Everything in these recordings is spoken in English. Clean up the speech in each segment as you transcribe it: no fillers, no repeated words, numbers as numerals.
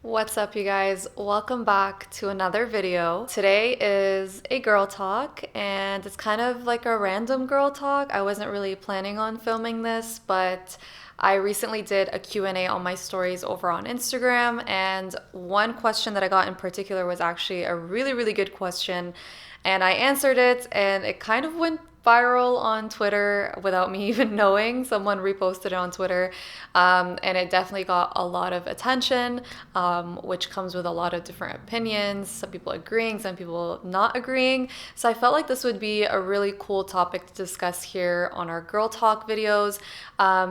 What's up, you guys? Welcome back to another video. Today is a girl talk, and it's kind of like a random girl talk. I wasn't really planning on filming this, but I recently did a Q&A on my stories over on Instagram, and one question that I got in particular was actually a really good question, and I answered it, and it kind of went viral on Twitter without me even knowing. Someone reposted it on Twitter, and it definitely got a lot of attention, which comes with a lot of different opinions. Some people agreeing, some people not agreeing. So I felt like this would be a really cool topic to discuss here on our Girl Talk videos,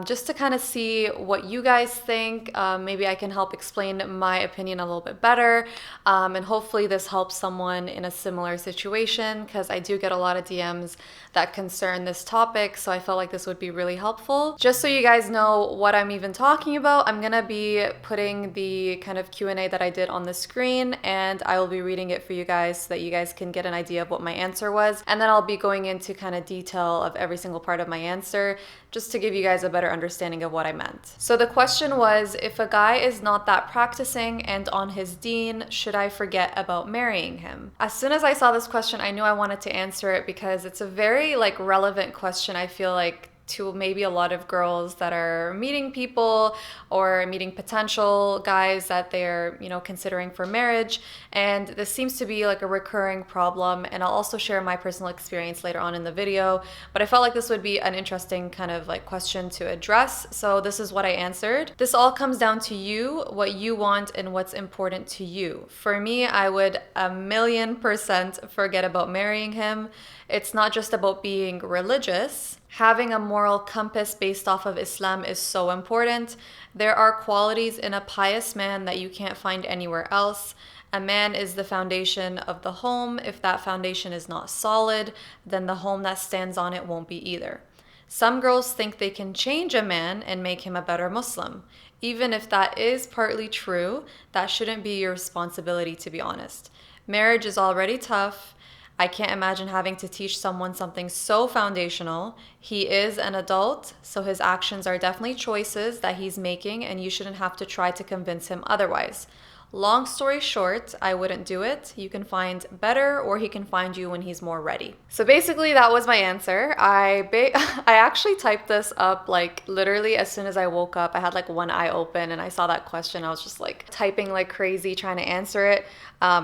just to kind of see what you guys think. Maybe I can help explain my opinion a little bit better, and hopefully this helps someone in a similar situation, because I do get a lot of DMs that concern this topic, so I felt like this would be really helpful. Just so you guys know what I'm even talking about, I'm gonna be putting the kind of Q&A that I did on the screen, and I will be reading it for you guys so that you guys can get an idea of what my answer was, and then I'll be going into kind of detail of every single part of my answer, just to give you guys a better understanding of what I meant. So the question was, if a guy is not that practicing and on his deen, should I forget about marrying him? As soon as I saw this question, I knew I wanted to answer it because it's a very relevant question, I feel like, to maybe a lot of girls that are meeting people or meeting potential guys that they're, considering for marriage. And this seems to be like a recurring problem. And I'll also share my personal experience later on in the video. But I felt like this would be an interesting kind of question to address. So this is what I answered. This all comes down to you, what you want and what's important to you. For me, I would 1,000,000% forget about marrying him. It's not just about being religious. Having a moral compass based off of Islam is so important. There are qualities in a pious man that you can't find anywhere else. A man is the foundation of the home. If that foundation is not solid, then the home that stands on it won't be either. Some girls think they can change a man and make him a better Muslim. Even if that is partly true, that shouldn't be your responsibility, to be honest. Marriage is already tough. I can't imagine having to teach someone something so foundational. He is an adult, so his actions are definitely choices that he's making, and you shouldn't have to try to convince him otherwise. Long story short, I wouldn't do it. You can find better, or he can find you when he's more ready. So basically, that was my answer. I actually typed this up literally as soon as I woke up. I had one eye open and I saw that question. I was just typing like crazy, trying to answer it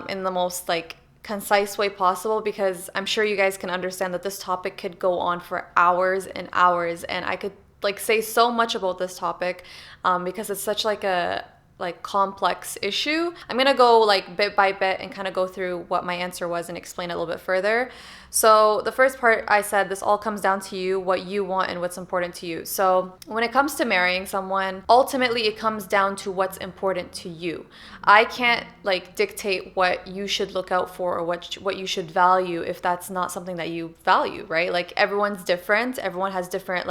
in the most concise way possible, because I'm sure you guys can understand that this topic could go on for hours and hours, and I could say so much about this topic because it's such a complex issue. I'm gonna go bit by bit and kind of go through what my answer was and explain it a little bit further. So the first part, I said this all comes down to you, what you want and what's important to you. So when it comes to marrying someone, ultimately it comes down to what's important to you. I can't dictate what you should look out for or what you should value if that's not something that you value, right? Everyone's different. Everyone has different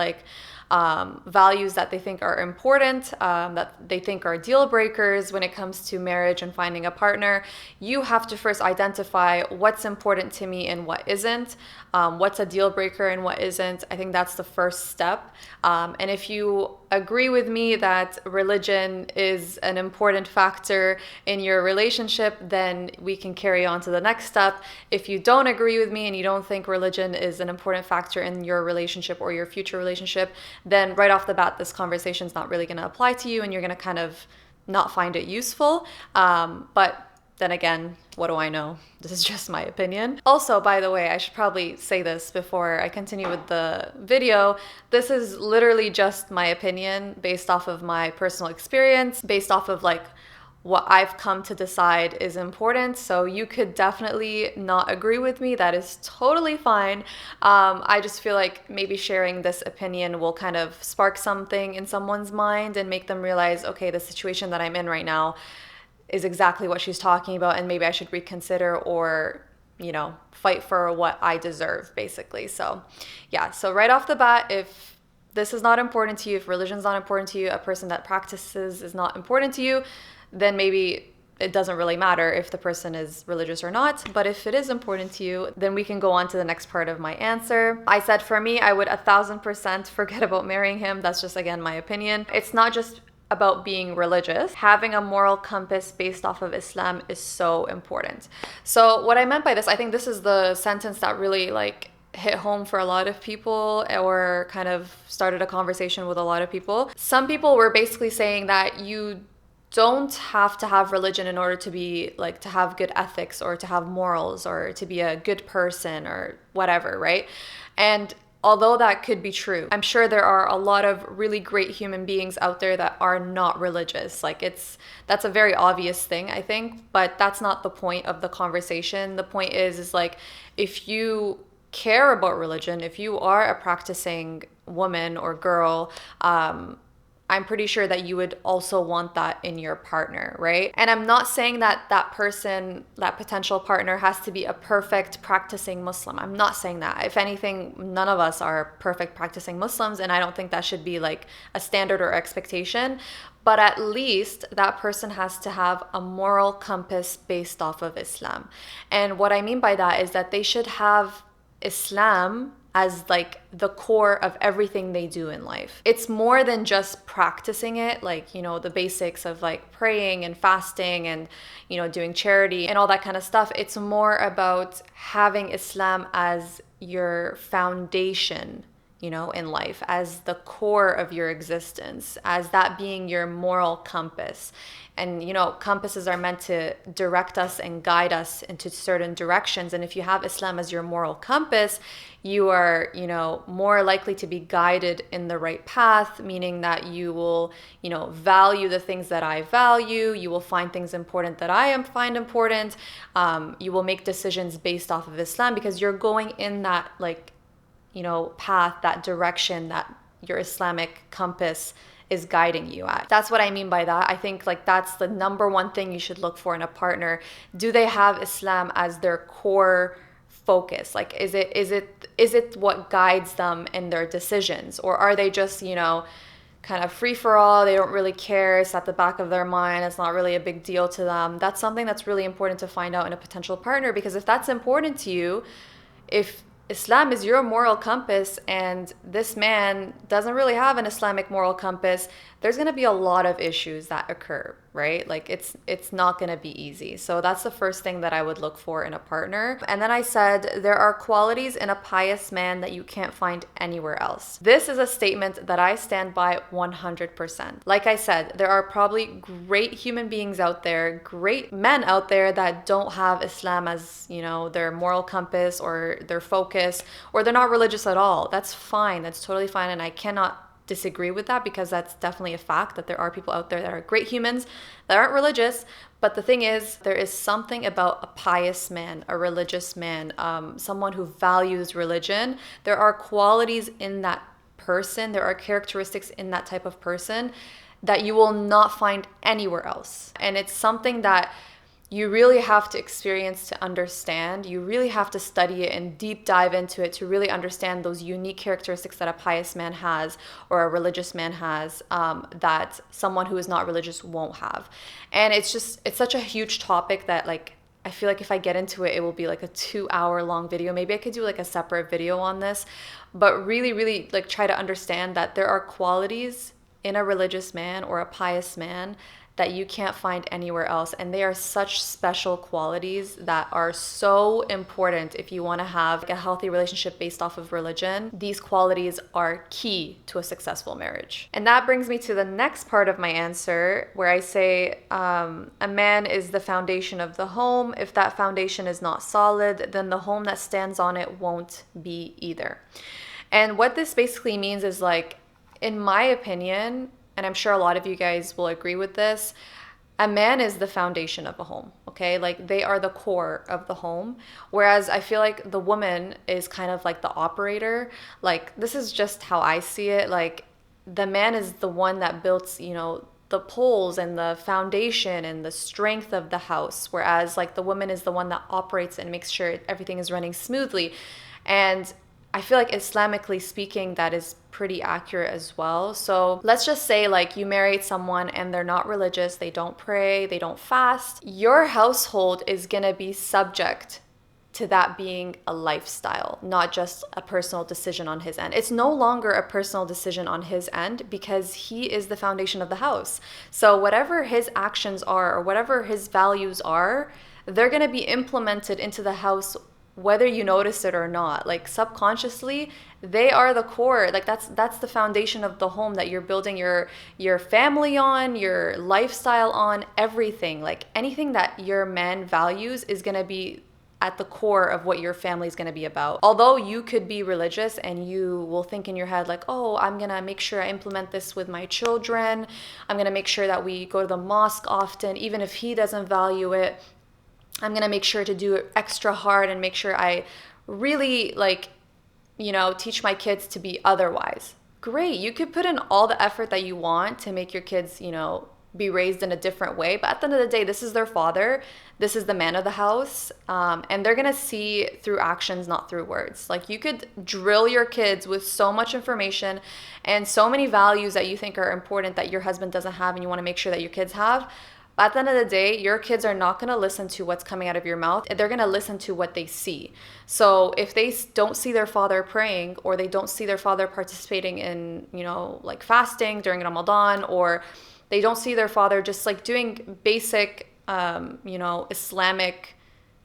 values that they think are important, that they think are deal breakers when it comes to marriage and finding a partner. You have to first identify what's important to me and what isn't, what's a deal breaker and what isn't. I think that's the first step. And if you agree with me that religion is an important factor in your relationship, then we can carry on to the next step. If you don't agree with me and you don't think religion is an important factor in your relationship or your future relationship, then right off the bat, this conversation is not really going to apply to you, and you're going to kind of not find it useful. But then again, what do I know? This is just my opinion. Also, by the way, I should probably say this before I continue with the video. This is literally just my opinion based off of my personal experience, based off of what I've come to decide is important. So you could definitely not agree with me. That is totally fine. I just feel like maybe sharing this opinion will kind of spark something in someone's mind and make them realize, okay, the situation that I'm in right now is exactly what she's talking about, and maybe I should reconsider or, fight for what I deserve, basically. So yeah, so right off the bat, if this is not important to you, if religion's not important to you, a person that practices is not important to you, then maybe it doesn't really matter if the person is religious or not. But if it is important to you, then we can go on to the next part of my answer. I said for me, I would 1,000% forget about marrying him. That's just, again, my opinion. It's not just about being religious, having a moral compass based off of Islam is so important. So what I meant by this, I think this is the sentence that really like hit home for a lot of people or kind of started a conversation with a lot of people. Some people were basically saying that you don't have to have religion in order to be like to have good ethics or to have morals or to be a good person or whatever, right? And although that could be true, I'm sure there are a lot of really great human beings out there that are not religious. Like that's a very obvious thing, I think, but that's not the point of the conversation. The point is like if you care about religion, if you are a practicing woman or girl, I'm pretty sure that you would also want that in your partner, right? And I'm not saying that that person, that potential partner has to be a perfect practicing Muslim. I'm not saying that. If anything, none of us are perfect practicing Muslims, and I don't think that should be like a standard or expectation. But at least that person has to have a moral compass based off of Islam. And what I mean by that is that they should have Islam as like the core of everything they do in life. It's more than just practicing it, like, you know, the basics of like praying and fasting and, you know, doing charity and all that kind of stuff. It's more about having Islam as your foundation, you know, in life, as the core of your existence, as that being your moral compass. And, you know, compasses are meant to direct us and guide us into certain directions. And if you have Islam as your moral compass, you are, you know, more likely to be guided in the right path, meaning that you will, you know, value the things that I value. You will find things important that find important. You will make decisions based off of Islam because you're going in that, like, you know, path, that direction that your Islamic compass is guiding you at. That's what I mean by that. I think like that's the number one thing you should look for in a partner. Do they have Islam as their core focus? Like, is it what guides them in their decisions? Or are they just, you know, kind of free for all? They don't really care. It's at the back of their mind. It's not really a big deal to them. That's something that's really important to find out in a potential partner, because if that's important to you, if Islam is your moral compass and this man doesn't really have an Islamic moral compass, there's going to be a lot of issues that occur, right? Like it's not going to be easy. So that's the first thing that I would look for in a partner. And then I said there are qualities in a pious man that you can't find anywhere else. This is a statement that I stand by 100%. Like I said, there are probably great human beings out there, great men out there that don't have Islam as, you know, their moral compass or their focus, or they're not religious at all. That's fine. That's totally fine. And I cannot disagree with that, because that's definitely a fact that there are people out there that are great humans that aren't religious. But the thing is, there is something about a pious man, a religious man, someone who values religion. There are qualities in that person, there are characteristics in that type of person that you will not find anywhere else. And it's something that you really have to experience to understand. You really have to study it and deep dive into it to really understand those unique characteristics that a pious man has or a religious man has, that someone who is not religious won't have. And it's such a huge topic that, like, I feel like if I get into it, it will be like a 2-hour long video. Maybe I could do like a separate video on this, but really, really like try to understand that there are qualities in a religious man or a pious man that you can't find anywhere else. And they are such special qualities that are so important if you want to have a healthy relationship based off of religion. These qualities are key to a successful marriage. And that brings me to the next part of my answer, where I say a man is the foundation of the home. If that foundation is not solid, then the home that stands on it won't be either. And what this basically means is, like, in my opinion, and I'm sure a lot of you guys will agree with this, a man is the foundation of a home, okay? Like, they are the core of the home. Whereas I feel like the woman is kind of like the operator. Like, this is just how I see it. Like, the man is the one that builds, you know, the poles and the foundation and the strength of the house. Whereas, like, the woman is the one that operates and makes sure everything is running smoothly. And I feel like Islamically speaking, that is pretty accurate as well. So let's just say, like, you married someone and they're not religious, they don't pray, they don't fast. Your household is gonna be subject to that being a lifestyle, not just a personal decision on his end. It's no longer a personal decision on his end because he is the foundation of the house. So whatever his actions are or whatever his values are, they're going to be implemented into the house whether you notice it or not. Like subconsciously, they are the core. Like that's the foundation of the home that you're building your family on, your lifestyle on, everything. Like anything that your man values is going to be at the core of what your family is going to be about. Although you could be religious and you will think in your head like, oh, I'm going to make sure I implement this with my children. I'm going to make sure that we go to the mosque often, even if he doesn't value it. I'm going to make sure to do it extra hard and make sure I really teach my kids to be otherwise. Great. You could put in all the effort that you want to make your kids, be raised in a different way. But at the end of the day, this is their father. This is the man of the house. And they're going to see through actions, not through words. Like you could drill your kids with so much information and so many values that you think are important that your husband doesn't have and you want to make sure that your kids have. But at the end of the day, your kids are not going to listen to what's coming out of your mouth. They're going to listen to what they see. So if they don't see their father praying or they don't see their father participating in, like fasting during Ramadan, or they don't see their father just like doing basic, Islamic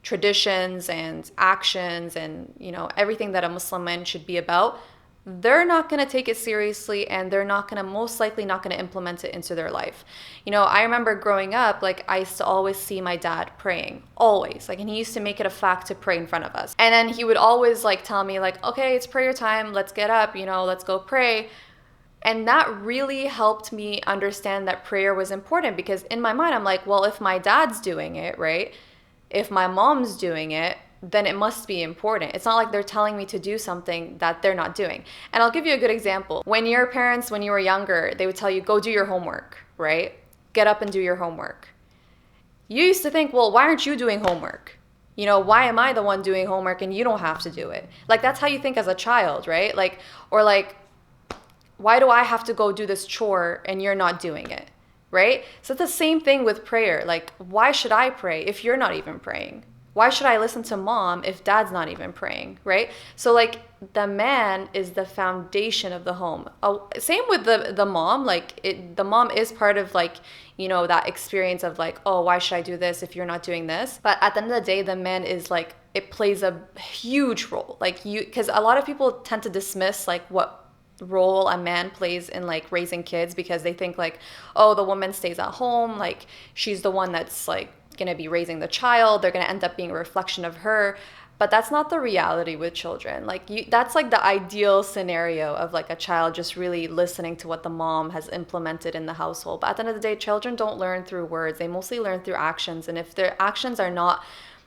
traditions and actions and, everything that a Muslim man should be about, they're not going to take it seriously and they're most likely not going to implement it into their life. I remember growing up, like I used to always see my dad praying, always. Like, and he used to make it a fact to pray in front of us. And then he would always like tell me like, okay, it's prayer time. Let's get up, let's go pray. And that really helped me understand that prayer was important because in my mind, I'm like, well, if my dad's doing it, right? If my mom's doing it, then it must be important. It's not like they're telling me to do something that they're not doing. And I'll give you a good example. When your parents, when you were younger, they would tell you, go do your homework, right? Get up and do your homework. You used to think, well, why aren't you doing homework? Why am I the one doing homework and you don't have to do it? Like, that's how you think as a child, right? Like, or like, why do I have to go do this chore and you're not doing it, right? So it's the same thing with prayer. Like, why should I pray if you're not even praying? Why should I listen to mom if dad's not even praying, right? So like the man is the foundation of the home. Same with the mom. Like the mom is part of like, that experience of like, oh, why should I do this if you're not doing this? But at the end of the day, the man is like, it plays a huge role. Like because a lot of people tend to dismiss like what role a man plays in like raising kids because they think like, oh, the woman stays at home. Like she's the one that's like, going to be raising the child. They're going to end up being a reflection of her. But that's not the reality with children. Like that's like the ideal scenario of like a child just really listening to what the mom has implemented in the household. But at the end of the day, children don't learn through words. They mostly learn through actions. And if their actions are not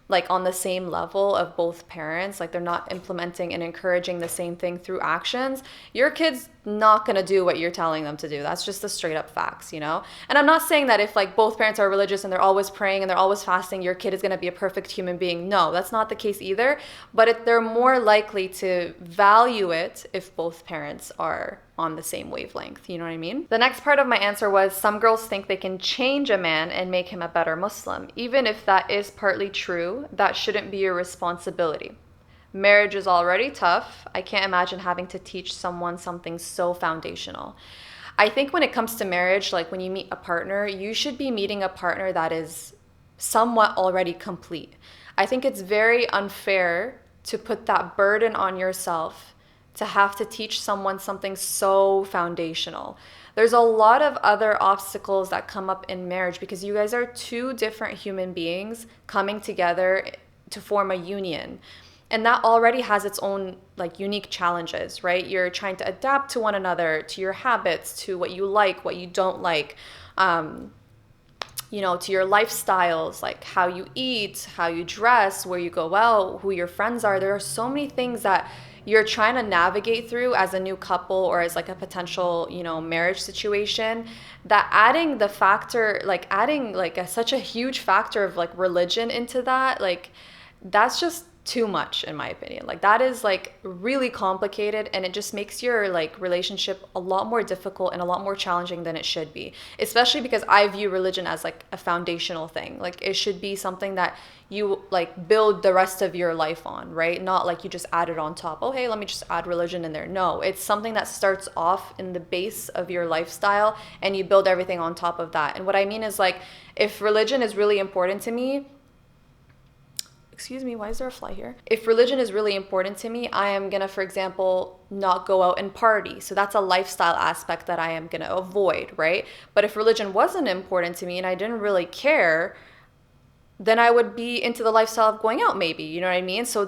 like on the same level of both parents, like they're not implementing and encouraging the same thing through actions, your kid's not going to do what you're telling them to do. That's just the straight up facts, And I'm not saying that if like both parents are religious and they're always praying and they're always fasting, your kid is going to be a perfect human being. No, that's not the case either. But they're more likely to value it if both parents are on the same wavelength. You know what I mean? The next part of my answer was some girls think they can change a man and make him a better Muslim. Even if that is partly true, that shouldn't be your responsibility. Marriage is already tough. I can't imagine having to teach someone something so foundational. I think when it comes to marriage, like when you meet a partner, you should be meeting a partner that is somewhat already complete. I think it's very unfair to put that burden on yourself to have to teach someone something so foundational. There's a lot of other obstacles that come up in marriage because you guys are two different human beings coming together to form a union. And that already has its own like unique challenges, right? You're trying to adapt to one another, to your habits, to what you like, what you don't like, to your lifestyles, like how you eat, how you dress, where you go out, who your friends are. There are so many things that you're trying to navigate through as a new couple or as like a potential, marriage situation, that adding the factor, like adding like such a huge factor of like religion into that, like that's just too much, in my opinion. Like that is like really complicated, and it just makes your like relationship a lot more difficult and a lot more challenging than it should be, especially because I view religion as like a foundational thing. Like it should be something that you like build the rest of your life on, right? Not like you just add it on top. Oh, hey, let me just add religion in there. No, it's something that starts off in the base of your lifestyle and you build everything on top of that. And what I mean is like, if religion is really important to me, excuse me, why is there a fly here? If religion is really important to me, I am gonna, for example, not go out and party. So that's a lifestyle aspect that I am gonna avoid, right? But if religion wasn't important to me and I didn't really care, then I would be into the lifestyle of going out maybe, you know what I mean? So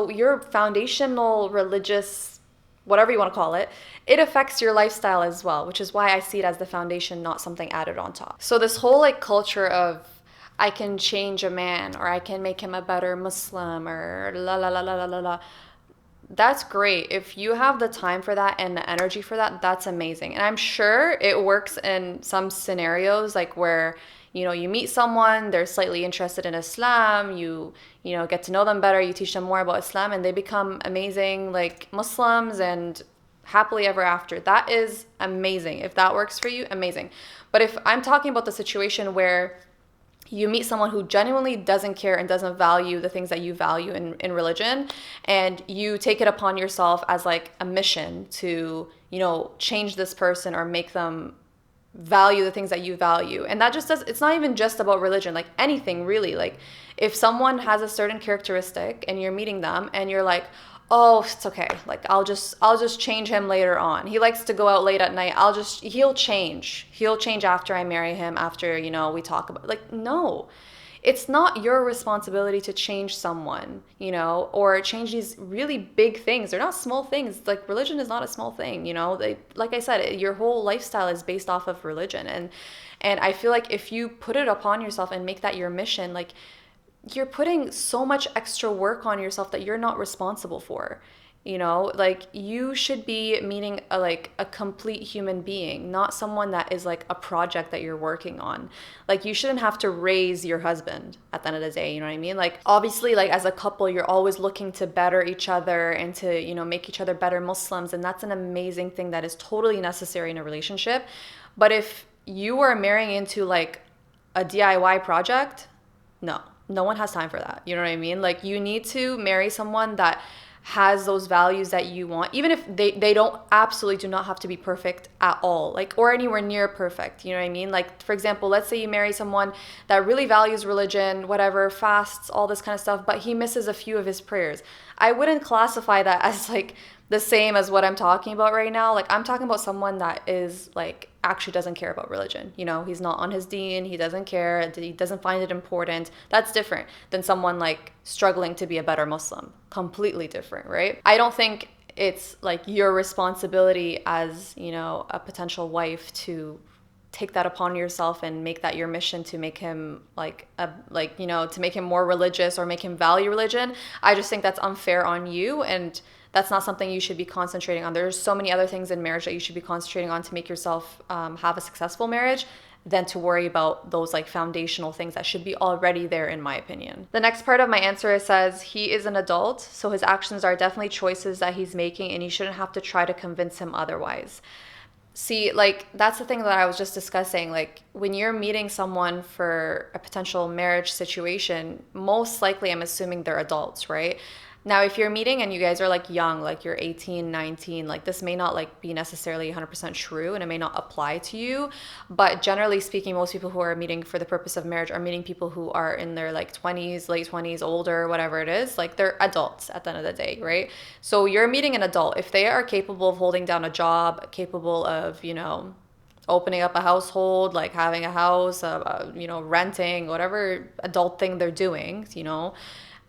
your foundational religious, whatever you want to call it, it affects your lifestyle as well, which is why I see it as the foundation, not something added on top. So this whole like culture of I can change a man or I can make him a better Muslim or la la la la la la la. That's great. If you have the time for that and the energy for that, that's amazing. And I'm sure it works in some scenarios like where, you know, you meet someone, they're slightly interested in Islam, you know, get to know them better, you teach them more about Islam and they become amazing like Muslims and happily ever after. That is amazing. If that works for you, amazing. But if I'm talking about the situation where you meet someone who genuinely doesn't care and doesn't value the things that you value in religion, and you take it upon yourself as like a mission to, you know, change this person or make them value the things that you value. And that just does, it's not even just about religion, like anything really. Like if someone has a certain characteristic and you're meeting them and you're like, oh, it's okay, like I'll just change him later on. He likes to go out late at night. He'll change after I marry him, after, you know, we talk about, like, no, it's not your responsibility to change someone, you know, or change these really big things. They're not small things. Like religion is not a small thing, you know. Like I said, your whole lifestyle is based off of religion, and I feel like if you put it upon yourself and make that your mission, like you're putting so much extra work on yourself that you're not responsible for. You know, like you should be meeting a complete human being, not someone that is like a project that you're working on. Like you shouldn't have to raise your husband at the end of the day, you know what I mean? Like obviously, like as a couple, you're always looking to better each other and to, you know, make each other better Muslims, and that's an amazing thing that is totally necessary in a relationship. But if you are marrying into like a DIY project, no one has time for that. You know what I mean? Like you need to marry someone that has those values that you want, even if they don't, absolutely do not have to be perfect at all, like, or anywhere near perfect, you know what I mean? Like for example, let's say you marry someone that really values religion, whatever, fasts, all this kind of stuff, but he misses a few of his prayers. I wouldn't classify that as like the same as what I'm talking about right now. Like I'm talking about someone that is like actually doesn't care about religion. You know, he's not on his deen, he doesn't care, he doesn't find it important. That's different than someone like struggling to be a better Muslim. Completely different, right? I don't think it's like your responsibility as, you know, a potential wife to take that upon yourself and make that your mission to make him you know, to make him more religious or make him value religion. I just think that's unfair on you, and that's not something you should be concentrating on. There's so many other things in marriage that you should be concentrating on to make yourself have a successful marriage than to worry about those like foundational things that should be already there, in my opinion. The next part of my answer says he is an adult, so his actions are definitely choices that he's making, and you shouldn't have to try to convince him otherwise. See, like, that's the thing that I was just discussing. Like, when you're meeting someone for a potential marriage situation, most likely I'm assuming they're adults, right? Now, if you're meeting and you guys are like young, like you're 18, 19, like this may not like be necessarily 100% true and it may not apply to you. But generally speaking, most people who are meeting for the purpose of marriage are meeting people who are in their like 20s, late 20s, older, whatever it is. Like they're adults at the end of the day, right? So you're meeting an adult. If they are capable of holding down a job, capable of, you know, opening up a household, like having a house, you know, renting, whatever adult thing they're doing, you know,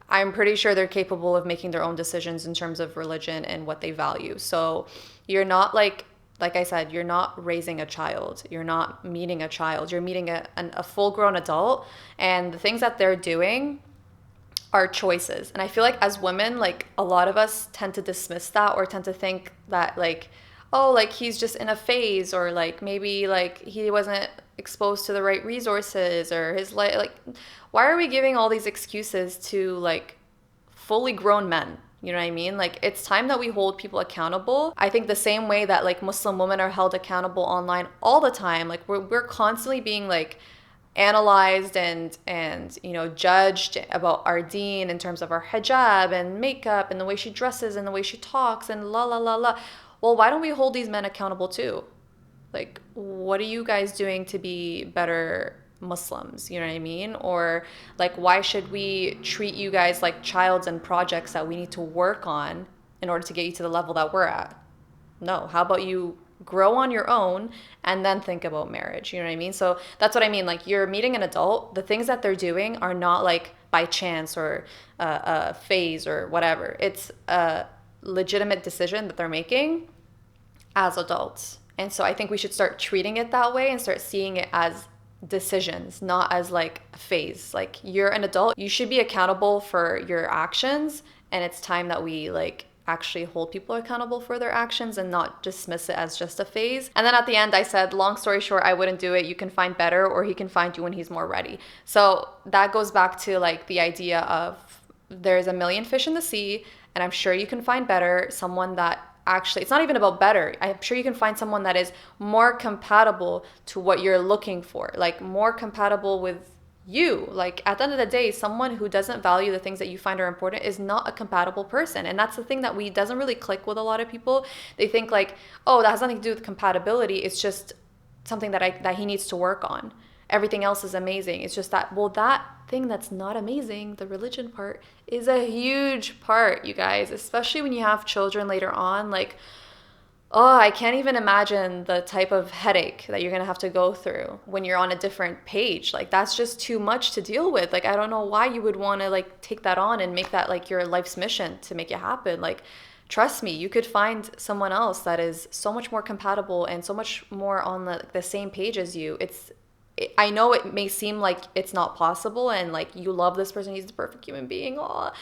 I'm pretty sure they're capable of making their own decisions in terms of religion and what they value. So you're not like I said, you're not raising a child. You're not meeting a child. You're meeting a full-grown adult, and the things that they're doing are choices. And I feel like as women, like a lot of us tend to dismiss that or tend to think that like, oh, like he's just in a phase, or like maybe like he wasn't exposed to the right resources, or his life, like, why are we giving all these excuses to like fully grown men. You know what I mean? Like, it's time that we hold people accountable. I think the same way that like Muslim women are held accountable online all the time. Like, we're constantly being like analyzed and you know, judged about our deen in terms of our hijab and makeup and the way she dresses and the way she talks and la la la la. Well, why don't we hold these men accountable too? Like, what are you guys doing to be better Muslims? You know what I mean? Or like, why should we treat you guys like childs and projects that we need to work on in order to get you to the level that we're at? No. How about you grow on your own and then think about marriage? You know what I mean? So that's what I mean. Like, you're meeting an adult. The things that they're doing are not like by chance or a phase or whatever. It's a legitimate decision that they're making as adults. And so I think we should start treating it that way and start seeing it as decisions, not as like a phase. Like, you're an adult, you should be accountable for your actions, and it's time that we like actually hold people accountable for their actions and not dismiss it as just a phase. And then at the end I said, long story short, I wouldn't do it. You can find better, or he can find you when he's more ready. So that goes back to like the idea of there's a million fish in the sea, and I'm sure you can find better, someone that actually, it's not even about better. I'm sure you can find someone that is more compatible to what you're looking for, like more compatible with you. Like, at the end of the day, someone who doesn't value the things that you find are important is not a compatible person. And that's the thing that doesn't really click with a lot of people. They think like, oh, that has nothing to do with compatibility. It's just something that he needs to work on. Everything else is amazing. It's just that, well, that thing that's not amazing, the religion part, is a huge part, you guys, especially when you have children later on. Like, oh, I can't even imagine the type of headache that you're going to have to go through when you're on a different page. Like, that's just too much to deal with. Like, I don't know why you would want to like take that on and make that like your life's mission to make it happen. Like, trust me, you could find someone else that is so much more compatible and so much more on the same page as you. I know it may seem like it's not possible and like you love this person, he's the perfect human being. Oh,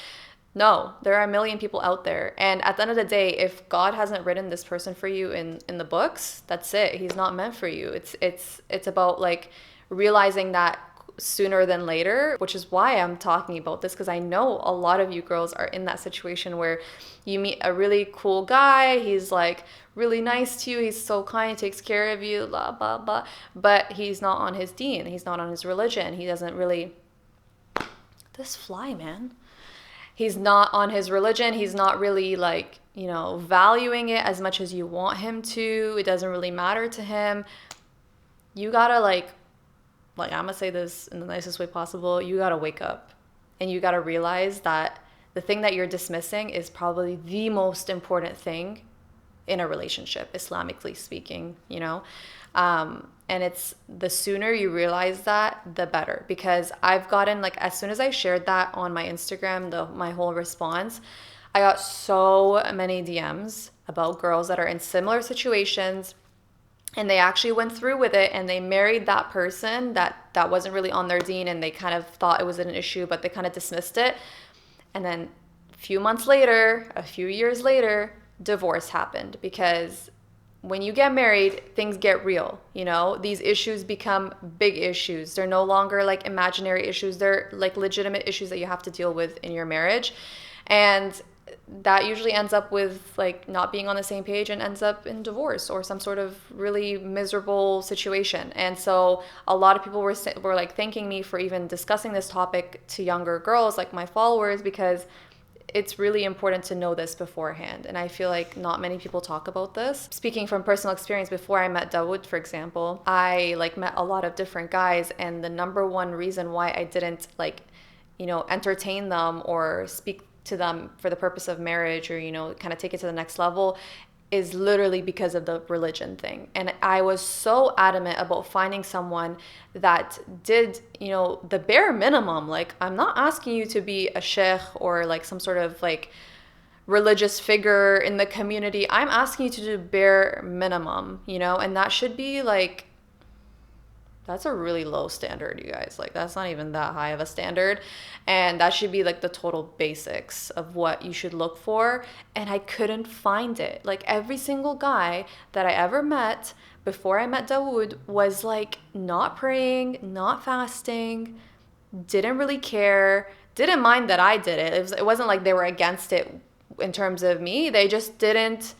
no, there are a million people out there. And at the end of the day, if God hasn't written this person for you in the books, that's it. He's not meant for you. It's about like realizing that sooner than later, which is why I'm talking about this, because I know a lot of you girls are in that situation where you meet a really cool guy, he's like really nice to you, he's so kind, takes care of you, blah blah blah, but he's not on his deen, he's not on his religion, he doesn't really, this fly, man, he's not on his religion, he's not really like, you know, valuing it as much as you want him to, it doesn't really matter to him. You gotta like I'm gonna say this in the nicest way possible, you gotta wake up and you gotta realize that the thing that you're dismissing is probably the most important thing in a relationship, Islamically speaking, you know? And it's the sooner you realize that, the better. Because I've gotten, like, as soon as I shared that on my Instagram, my whole response, I got so many DMs about girls that are in similar situations, and they actually went through with it and they married that person that wasn't really on their deen, and they kind of thought it was an issue, but they kind of dismissed it. And then a few months later, a few years later, divorce happened. Because when you get married, things get real, you know? These issues become big issues. They're no longer like imaginary issues. They're like legitimate issues that you have to deal with in your marriage. And that usually ends up with like not being on the same page and ends up in divorce or some sort of really miserable situation. And so a lot of people were like thanking me for even discussing this topic to younger girls, like my followers, because it's really important to know this beforehand. And I feel like not many people talk about this. Speaking from personal experience, before I met Dawood, for example, I like met a lot of different guys, and the number one reason why I didn't like, you know, entertain them or speak to them for the purpose of marriage or, you know, kind of take it to the next level is literally because of the religion thing. And I was so adamant about finding someone that did, you know, the bare minimum. Like, I'm not asking you to be a sheikh or like some sort of like religious figure in the community. I'm asking you to do bare minimum, you know, and that should be like, that's a really low standard, you guys. Like, that's not even that high of a standard. And that should be like the total basics of what you should look for. And I couldn't find it. Like, every single guy that I ever met before I met Dawood was like not praying, not fasting, didn't really care. didn't mind that I did it. It wasn't like they were against it in terms of me. They just didn't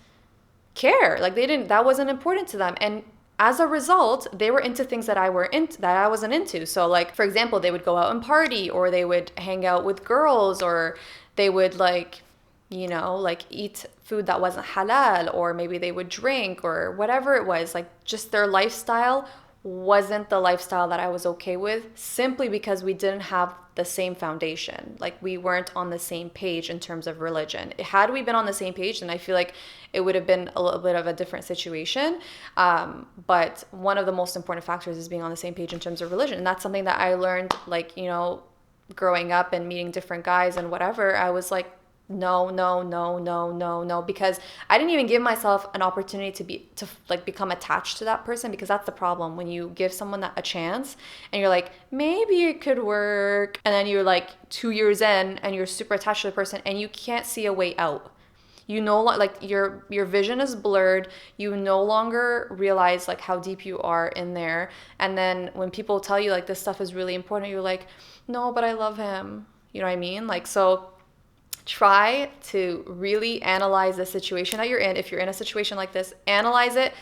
care. Like that wasn't important to them. And as a result, they were into things that I wasn't into. So like, for example, they would go out and party, or they would hang out with girls, or they would like, like eat food that wasn't halal, or maybe they would drink, or whatever it was. Like, just their lifestyle wasn't the lifestyle that I was okay with, simply because we didn't have the same foundation. Like, we weren't on the same page in terms of religion. Had we been on the same page, then I feel like it would have been a little bit of a different situation. But one of the most important factors is being on the same page in terms of religion. And that's something that I learned, like, growing up and meeting different guys and whatever. I was like, no, no, no, no, no, no, because I didn't even give myself an opportunity to become attached to that person, because that's the problem. When you give someone a chance and you're like, maybe it could work, and then you're like 2 years in and you're super attached to the person and you can't see a way out. Like your vision is blurred. You no longer realize like how deep you are in there. And then when people tell you like this stuff is really important, you're like, no, but I love him. You know what I mean? Like, so try to really analyze the situation that you're in. If you're in a situation like this, analyze it.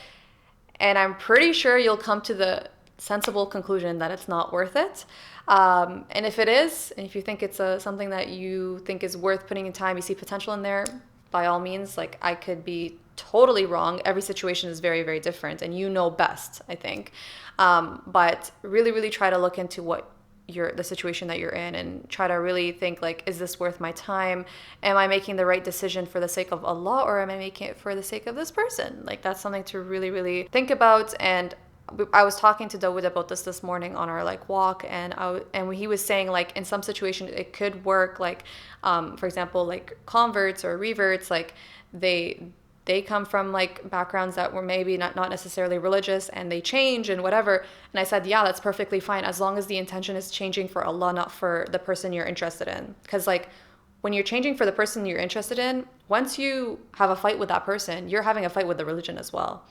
And I'm pretty sure you'll come to the sensible conclusion that it's not worth it. And if it is, and if you think it's something that you think is worth putting in time, you see potential in there, by all means. Like, I could be totally wrong. Every situation is very, very different, and you know best, I think. But really, really try to look into the situation that you're in, and try to really think like, is this worth my time? Am I making the right decision for the sake of Allah, or am I making it for the sake of this person? Like, that's something to really, really think about. And I was talking to Dawood about this morning on our like walk, and he was saying like, in some situations it could work. Like, for example, like converts or reverts, like they come from like backgrounds that were maybe not necessarily religious, and they change and whatever. And I said, yeah, that's perfectly fine, as long as the intention is changing for Allah, not for the person you're interested in. Because like, when you're changing for the person you're interested in, once you have a fight with that person, you're having a fight with the religion as well,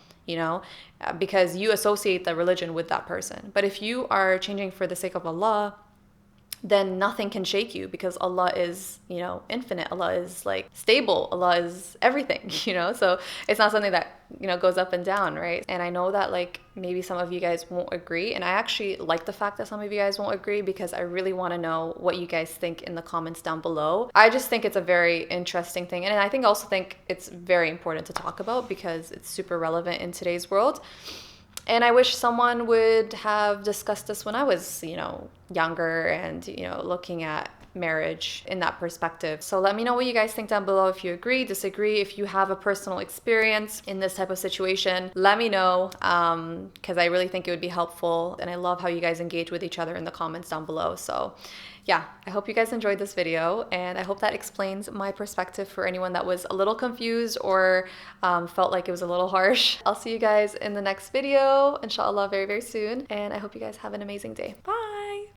because you associate the religion with that person. But if you are changing for the sake of Allah, then nothing can shake you, because Allah is, infinite. Allah is like stable. Allah is everything, so it's not something that, goes up and down, right? And I know that like maybe some of you guys won't agree. And I actually like the fact that some of you guys won't agree, because I really want to know what you guys think in the comments down below. I just think it's a very interesting thing. And I also think it's very important to talk about, because it's super relevant in today's world. And I wish someone would have discussed this when I was, younger, and, looking at marriage in that perspective. So let me know what you guys think down below. If you agree, disagree, if you have a personal experience in this type of situation, let me know, because I really think it would be helpful. And I love how you guys engage with each other in the comments down below. So yeah, I hope you guys enjoyed this video, and I hope that explains my perspective for anyone that was a little confused or felt like it was a little harsh. I'll see you guys in the next video, inshallah, very, very soon. And I hope you guys have an amazing day. Bye.